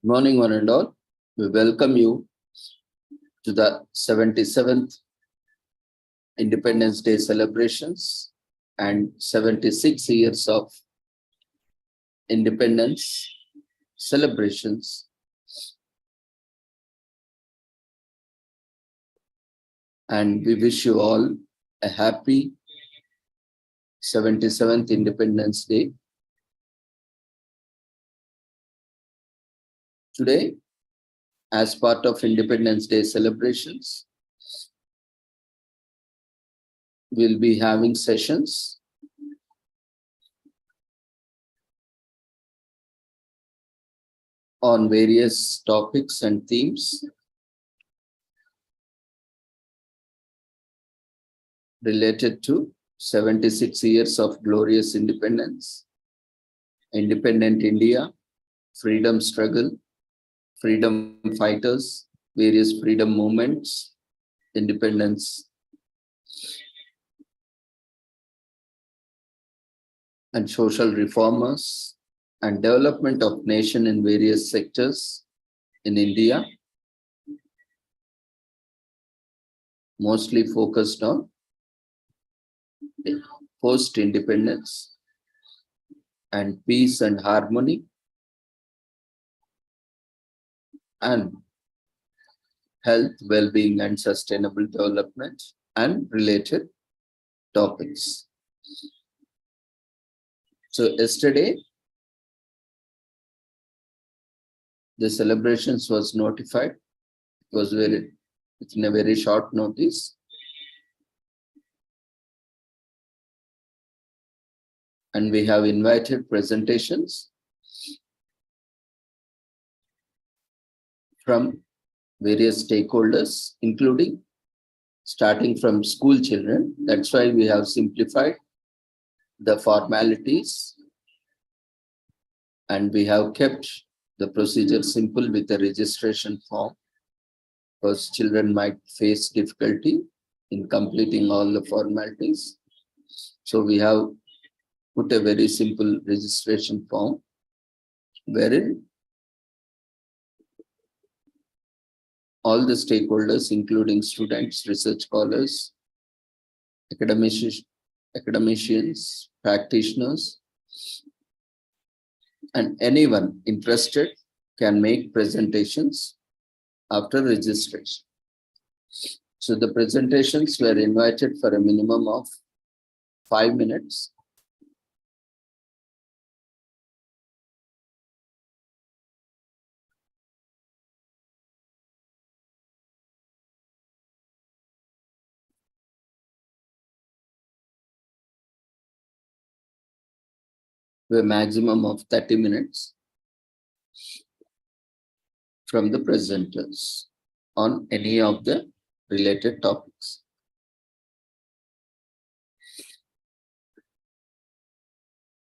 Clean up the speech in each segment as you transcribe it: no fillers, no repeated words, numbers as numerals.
Morning, one and all. We welcome you to the 77th Independence Day celebrations and 76 years of independence celebrations. And we wish you all a happy 77th Independence Day. Today, as part of Independence Day celebrations, we'll be having sessions on various topics and themes related to 76 years of glorious independence, independent India, freedom struggle, freedom fighters, various freedom movements, independence, and social reformers, and development of nation in various sectors in India, mostly focused on post-independence and peace and harmony, and health, well-being, and sustainable development, and related topics. So yesterday, the celebrations was notified. It was it's in a very short notice. And we have invited presentations from various stakeholders, including starting from school children. That's why we have simplified the formalities and we have kept the procedure simple with a registration form, because children might face difficulty in completing all the formalities. So we have put a very simple registration form wherein all the stakeholders, including students, research scholars, academicians, practitioners, and anyone interested can make presentations after registration. So the presentations were invited for a minimum of 5 minutes. A maximum of 30 minutes from the presenters on any of the related topics.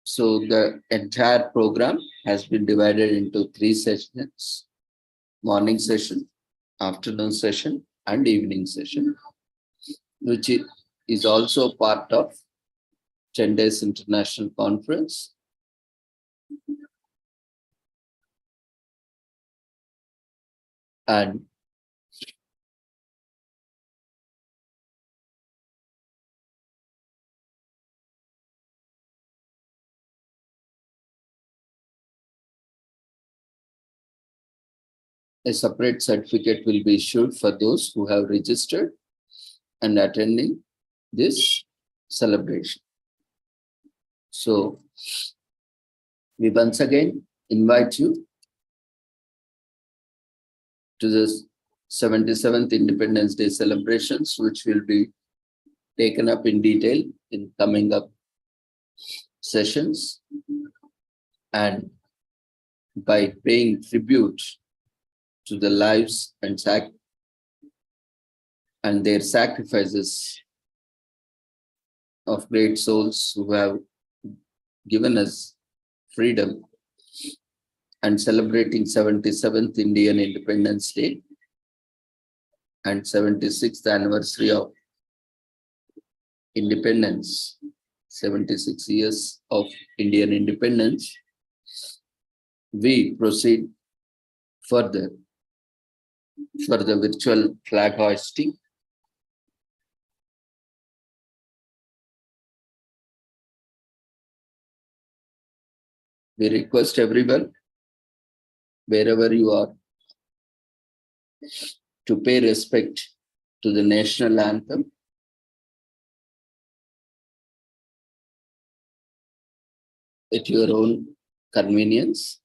So the entire program has been divided into 3 sessions: morning session, afternoon session, and evening session, which is also part of 10 Days International Conference. And a separate certificate will be issued for those who have registered and attending this celebration. So we once again invite you to the 77th Independence Day celebrations, which will be taken up in detail in coming up sessions. And by paying tribute to the lives and their sacrifices of great souls who have given us freedom, and celebrating 77th Indian Independence Day and 76th anniversary of independence, 76 years of Indian independence, we proceed Further, for the virtual flag hoisting, we request everyone, wherever you are, to pay respect to the national anthem at your own convenience.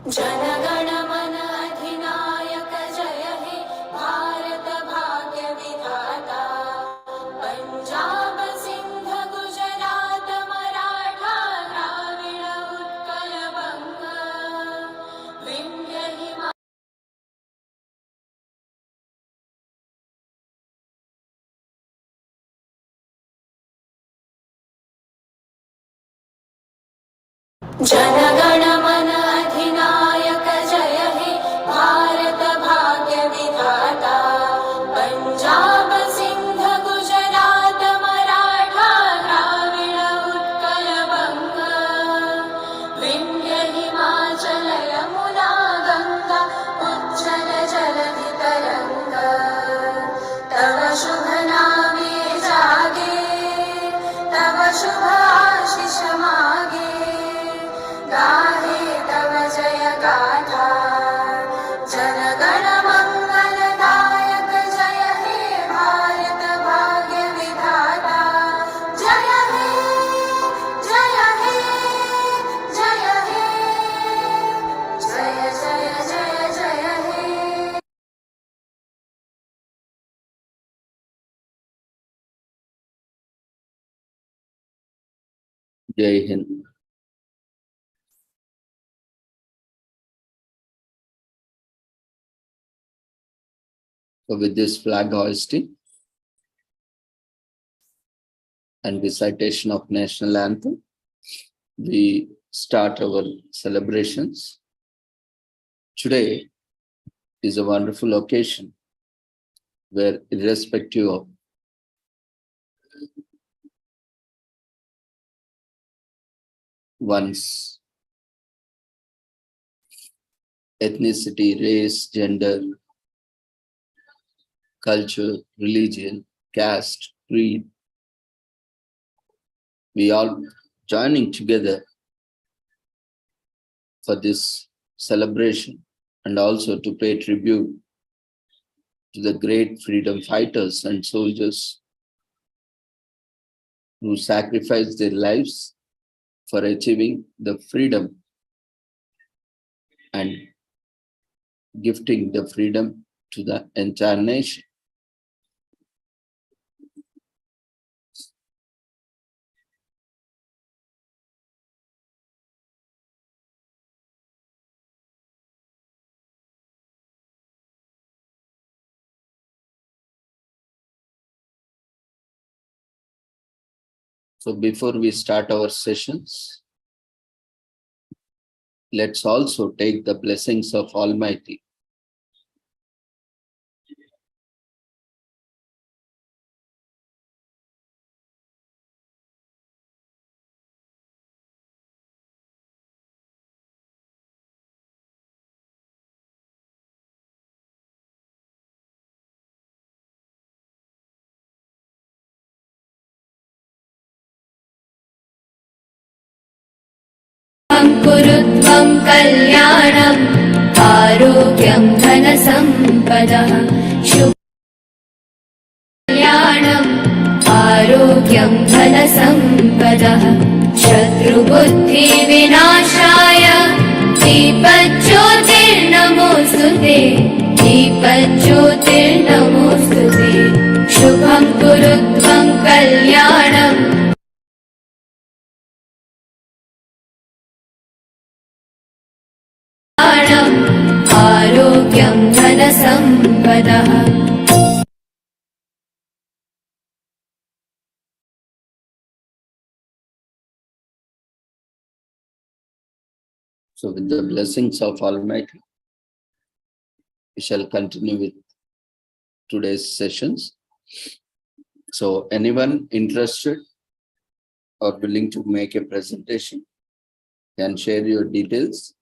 जनगण मन अधिनायक जय हे भारत भाग्य विधाता पंजाब सिंध गुजरात मराठा द्राविड़ उत्कल बंग विंध्य हिमालय जनगण मन अधिनायक जय हे भारत भाग्य विधाता पंजाब सिंध गुजरात मराठा द्राविड़ उत्कल बंग विंध्य हिमाचल यमुना गंगा उज्जल जलधि तरंग तव शुभ नामे जागे तव शुभ आशीष मागे गाहे तव जय गाथा जनगण मंगलदायक जय हे भारत भाग्य विधाता जय हे जय हे जय हे जय जय जय जय हे Jai Hind. So with this flag hoisting and recitation of national anthem, we start our celebrations. Today is a wonderful occasion where, irrespective of one's ethnicity, race, gender, culture, religion, caste, creed, we all joining together for this celebration and also to pay tribute to the great freedom fighters and soldiers who sacrificed their lives for achieving the freedom and gifting the freedom to the entire nation. So before we start our sessions, let's also take the blessings of Almighty. कुरुत्वं कल्याणम् आरोग्यं धनसम्पदः कल्याणम् आरोग्यं धनसम्पदः शत्रुबुद्धिविनाशाय दीपज्योतिर्नमोऽस्तुते दीपज्योतिर्नमोऽस्तुते शुभं कुरुत्वं कल्याणम् आरोग्यं धनसम्पदः So with the blessings of Almighty, we shall continue with today's sessions. So anyone interested or willing to make a presentation can share your details.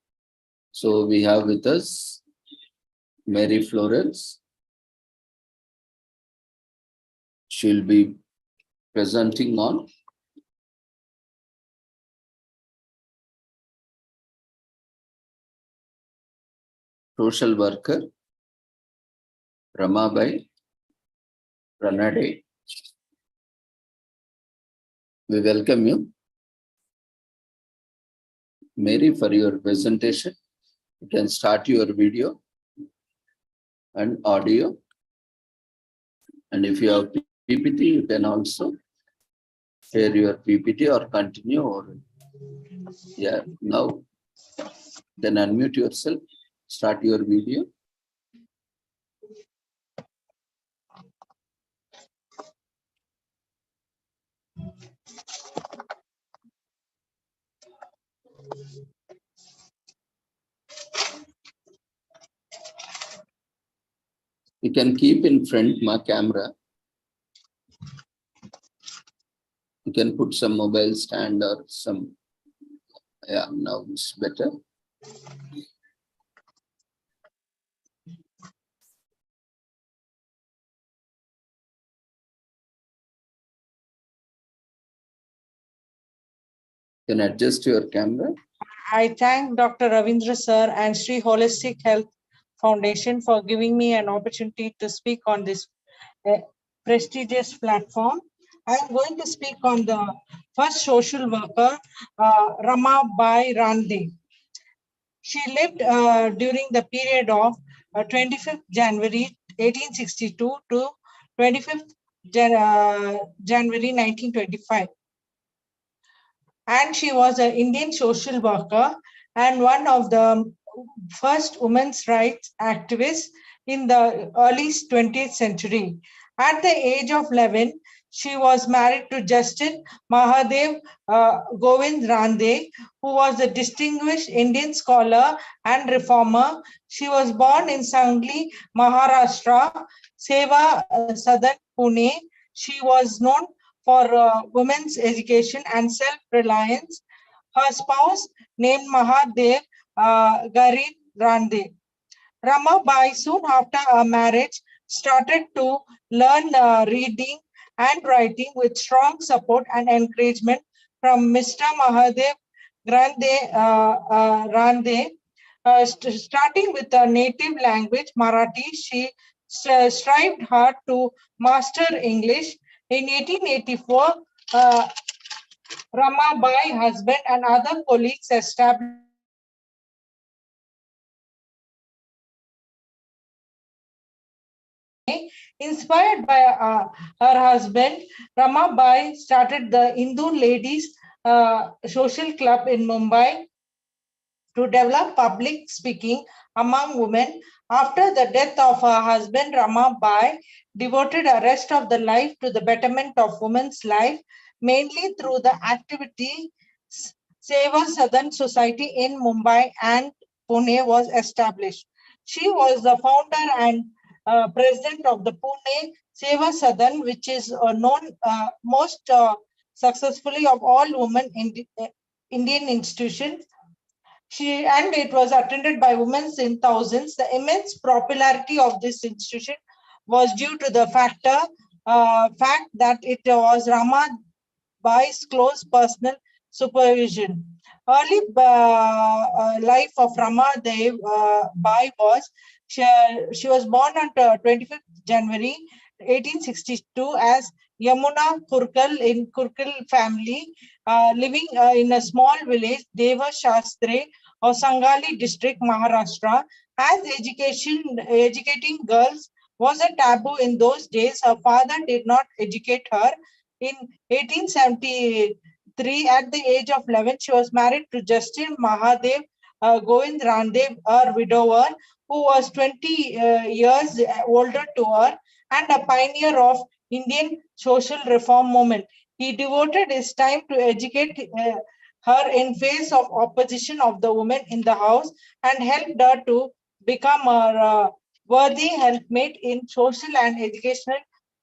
So we have with us Mary Florence. She'll be presenting on social worker Ramabai Ranade. We welcome you, Mary, for your presentation. You can start your video and audio. And if you have PPT, you can also share your PPT or continue. Or yeah, now then unmute yourself, start your video. You can keep in front my camera. You can put some mobile stand or some, yeah, now it's better. You can adjust your camera. I thank Dr. Ravindra sir and Sri Holistic Health Foundation for giving me an opportunity to speak on this prestigious platform. I am going to speak on the first social worker, Rama Bai Rande. She lived during the period of 25th January 1862 to 25th January 1925. And she was an Indian social worker and one of the first women's rights activists in the early 20th century. At the age of 11, she was married to Justice Mahadev Govind Rande, who was a distinguished Indian scholar and reformer. She was born in Sangli, Maharashtra, Seva, Southern Pune. She was known for women's education and self-reliance. Her spouse, named Mahadev Garib Rande. Ramabai, soon after her marriage, started to learn reading and writing with strong support and encouragement from Mr. Mahadev Rande. Starting with her native language, Marathi, she strived hard to master English. In 1884, Ramabai, husband, and other colleagues established inspired by her husband. Ramabai started the Hindu Ladies Social Club in Mumbai to develop public speaking among women. After the death of her husband, Ramabai devoted the rest of the life to the betterment of women's life, mainly through the activity Seva Southern Society in Mumbai and Pune was established. She was the founder and president of the Pune Seva Southern, which is known most successfully of all women in Indian institutions. And it was attended by women in thousands. The immense popularity of this institution was due to the fact that it was Ramabai's close personal supervision. Early life of Ramadev Bai was she was born on 25th January 1862 as Yamuna Kurkal in Kurkal family, living in a small village, Deva Shastre of Sangali district, Maharashtra. As educating girls was a taboo in those days, her father did not educate her. In 1873, at the age of 11, she was married to Justice Mahadev Govind Rande, a widower, who was 20 years older to her and a pioneer of Indian social reform movement. He devoted his time to educate her in face of opposition of the women in the house and helped her to become a worthy helpmate in social and educational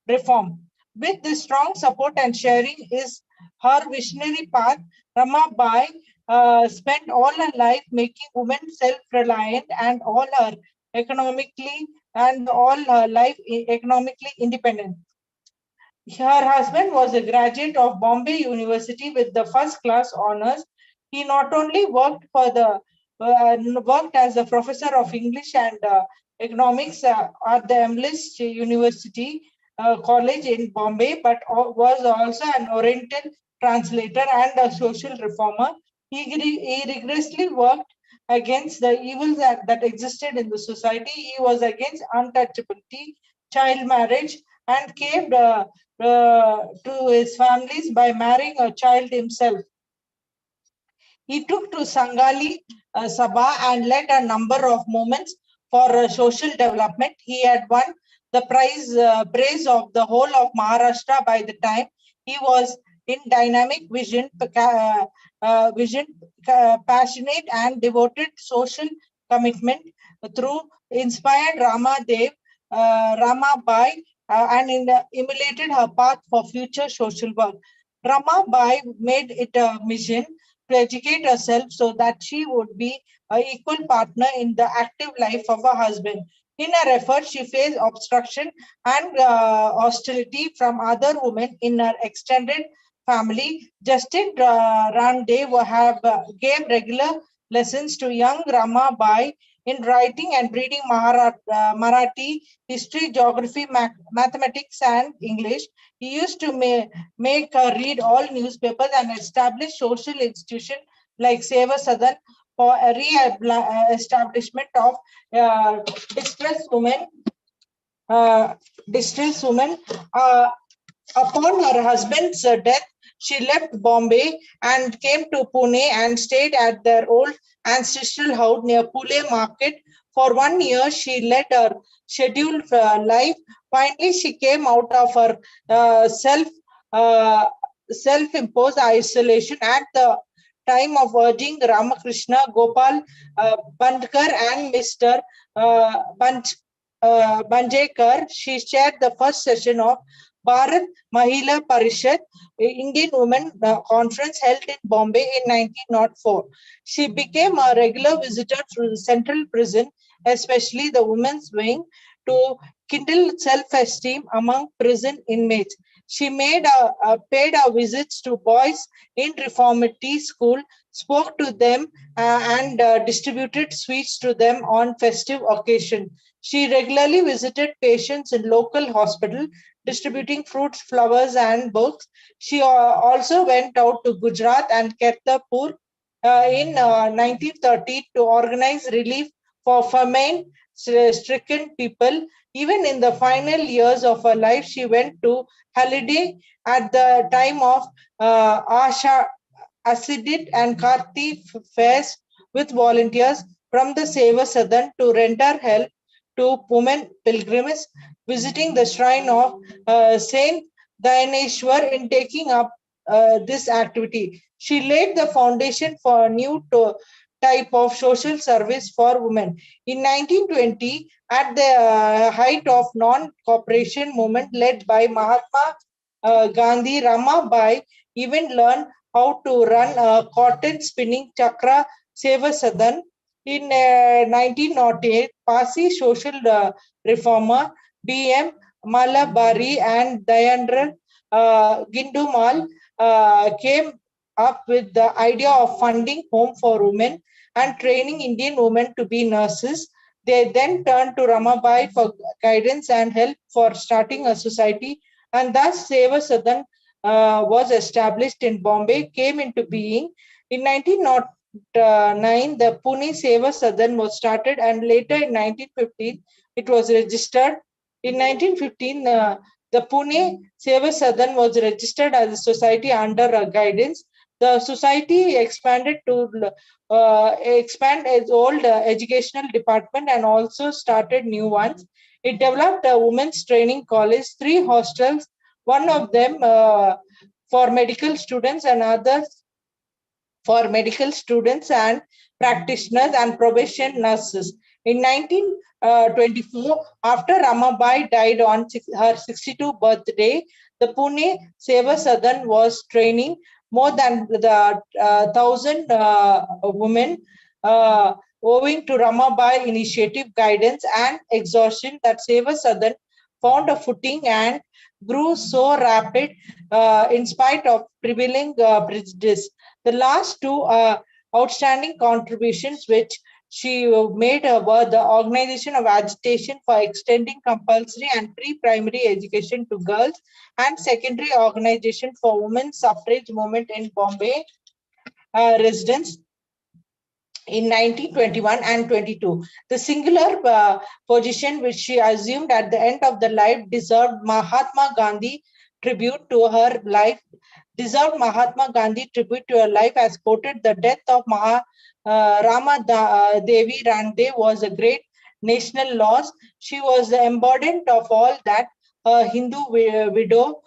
reform. With this strong support and sharing is her visionary path. Ramabai spent all her life making women self-reliant and all her life economically independent. Her husband was a graduate of Bombay University with the first class honors. He not only worked as a professor of English and economics at the Emlist University College in Bombay, but was also an Oriental translator and a social reformer. He rigorously worked against the evils that existed in the society. He was against untouchability, child marriage, and came to his families by marrying a child himself. He took to Sangali Sabha and led a number of movements for social development. He had won the praise of the whole of Maharashtra by the time he was in dynamic vision, passionate and devoted social commitment through inspired Ramabai, and emulated her path for future social work. Ramabai made it a mission to educate herself so that she would be an equal partner in the active life of her husband. In her efforts, she faced obstruction and hostility from other women in her extended family. Justin Rande gave regular lessons to young Ramabai in writing and reading Marathi, history, geography, mathematics, and English. He used to make her read all newspapers and establish social institutions like Seva Sadan for a re-establishment of distressed women. Distressed women. Upon her husband's death, she left Bombay and came to Pune and stayed at their old ancestral house near Pune Market. For 1 year, she led her scheduled life. Finally, she came out of her self-imposed isolation at the time of urging Ramakrishna, Gopal Bandkar, and Mr. Banjekar. She chaired the first session of Bharat Mahila Parishad, Indian Women Conference held in Bombay in 1904. She became a regular visitor to the central prison, especially the women's wing, to kindle self-esteem among prison inmates. She paid visits to boys in reformatory school, spoke to them, and distributed sweets to them on festive occasion. She regularly visited patients in local hospital, distributing fruits, flowers, and books. She also went out to Gujarat and Kartarpur in 1930 to organize relief for famine-stricken people. Even in the final years of her life, she went to holiday at the time of Asidit and Karti fairs with volunteers from the Seva Sadan to render help to women pilgrims visiting the shrine of Saint Dayaneshwar. In taking up this activity, she laid the foundation for a new type of social service for women. In 1920, at the height of non-cooperation movement led by Mahatma Gandhi, Ramabai even learned how to run a cotton spinning chakra Seva Sadan. In 1908, Parsi social reformer B.M. Malabari and Dayandra Gindumal came up with the idea of funding home for women and training Indian women to be nurses. They then turned to Ramabai for guidance and help for starting a society, and thus Seva Sadan was established in Bombay, came into being. In 1909, the Pune Seva Sadan was started, and later in 1915, it was registered. In 1915, the Pune Seva Sadan was registered as a society under a guidance. The society expanded to expand its old educational department and also started new ones. It developed a women's training college, 3 hostels, one of them for medical students and others for medical students and practitioners and probation nurses. In 1924, after Ramabai died on her 62th birthday, the Pune Seva Sadan was training more than the 1,000 women, owing to Ramabai initiative, guidance, and exhaustion that Seva Sadan found a footing and grew so rapid in spite of prevailing prejudice. The last two outstanding contributions which she made were the organization of agitation for extending compulsory and pre-primary education to girls and secondary organization for women's suffrage movement in Bombay residents in 1921 and 22. The singular position which she assumed at the end of the life deserved Mahatma Gandhi tribute to her life. Mahatma Gandhi tribute to her life as quoted, the death of Rama Devi Rande was a great national loss. She was the embodiment of all that a Hindu widow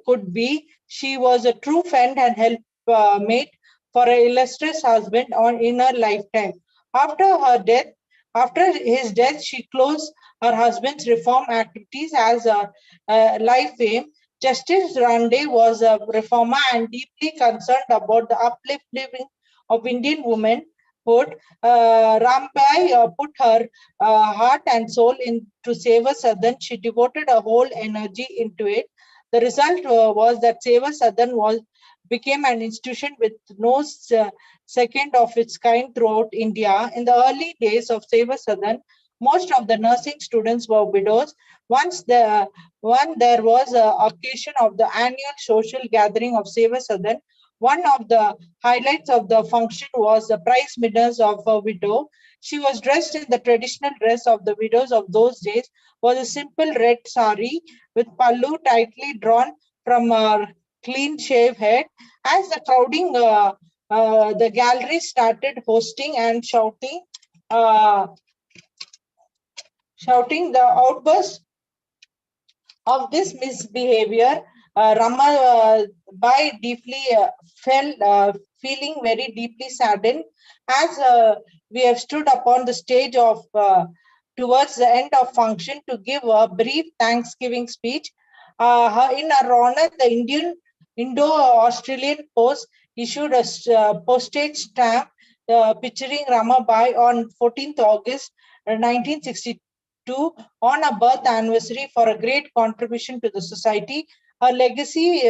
could be. She was a true friend and helpmate for an illustrious husband in her lifetime. After his death, she closed her husband's reform activities as a life aim. Justice Rande was a reformer and deeply concerned about the uplifting of Indian womanhood. Rambai put her heart and soul into Seva Sadan. She devoted her whole energy into it. The result was that Seva Sadan became an institution with no second of its kind throughout India. In the early days of Seva Sadan, most of the nursing students were widows. There was an occasion of the annual social gathering of Seva Sadan. One of the highlights of the function was the prize winners of a widow. She was dressed in the traditional dress of the widows of those days, was a simple red sari with pallu tightly drawn from her clean shave head. As the gallery started hosting and shouting the outburst of this misbehavior, Rama Bai deeply feeling very deeply saddened as we have stood upon the stage of towards the end of function to give a brief Thanksgiving speech. In her honor, the Indo-Australian Post issued a postage stamp picturing Ramabai on 14th August 1962 on a birth anniversary for a great contribution to the society. Her legacy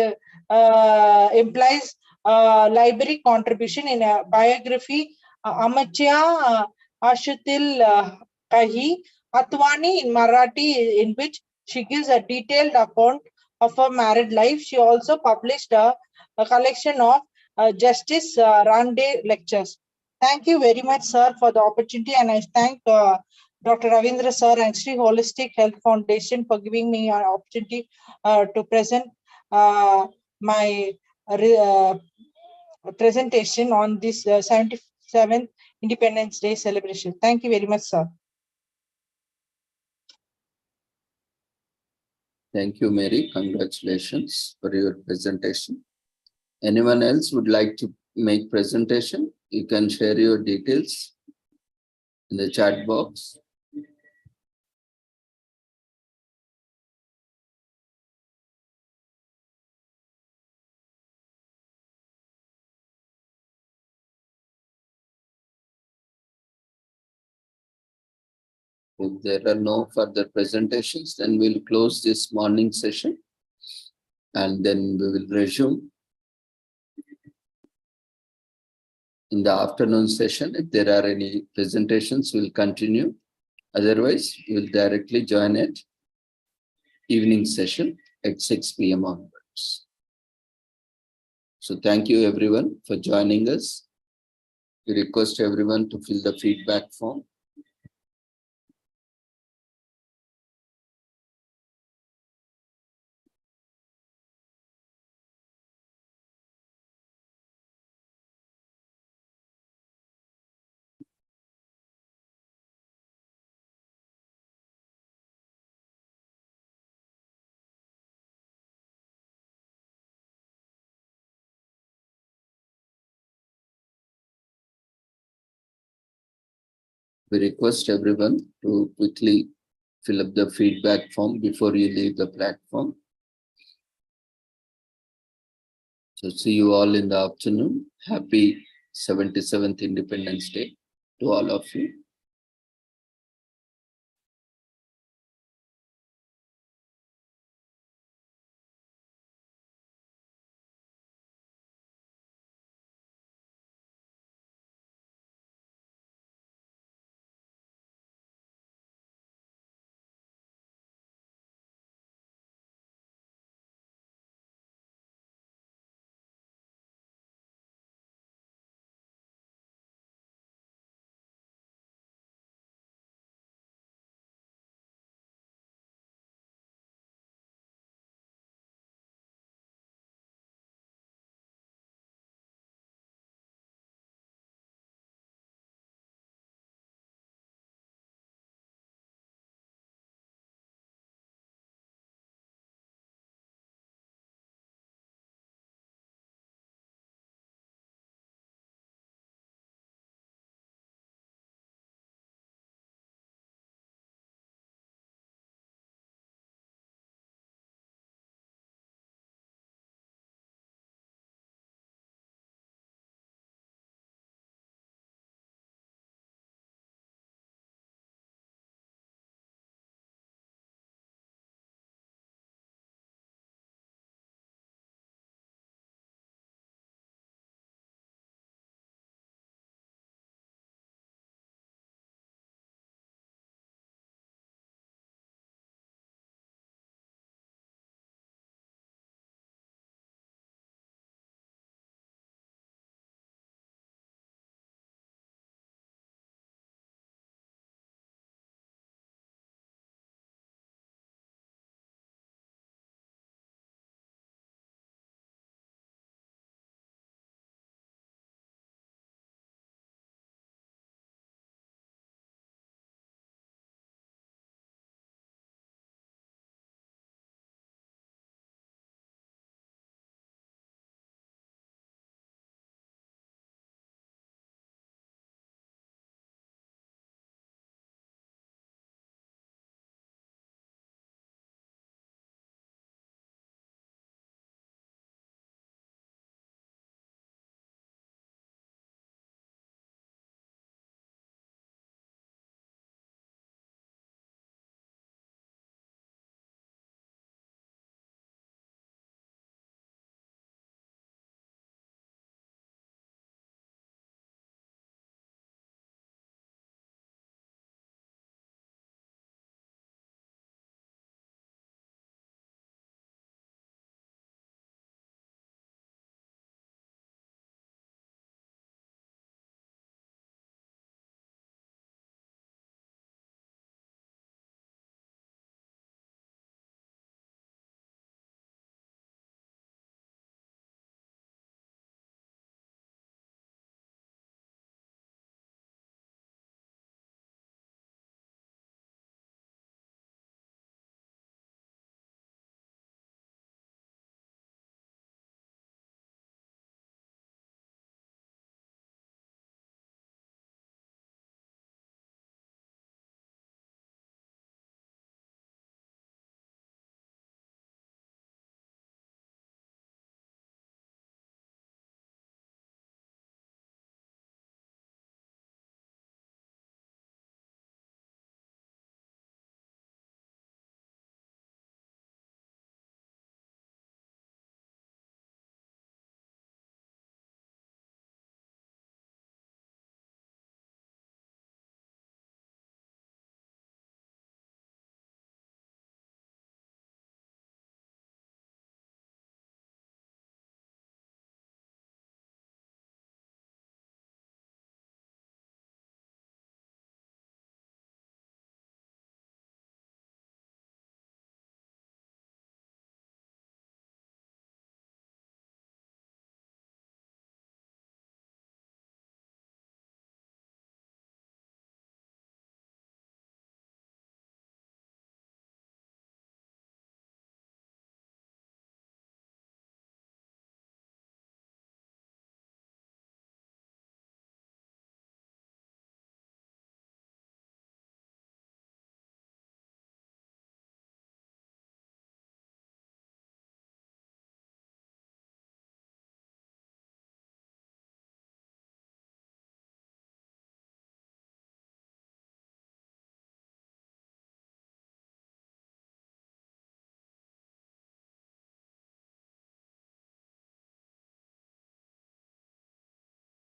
implies library contribution in a biography, Amachya Ashutil Kahi Atwani in Marathi, in which she gives a detailed account of her married life. She also published a collection of Justice Rande lectures. Thank you very much, sir, for the opportunity, and I thank Dr. Ravindra sir and Sri Holistic Health Foundation for giving me an opportunity to present my presentation on this 77th Independence Day celebration. Thank you very much, sir. Thank you, Mary. Congratulations for your presentation. Anyone else would like to make presentation? You can share your details in the chat box. If there are no further presentations, then we'll close this morning session and then we will resume in the afternoon session. If there are any presentations, we'll continue. Otherwise, you'll directly join at evening session at 6 p.m. onwards. So thank you everyone for joining us. We request everyone to fill the feedback form. We request everyone to quickly fill up the feedback form before you leave the platform. So see you all in the afternoon. Happy 77th Independence Day to all of you.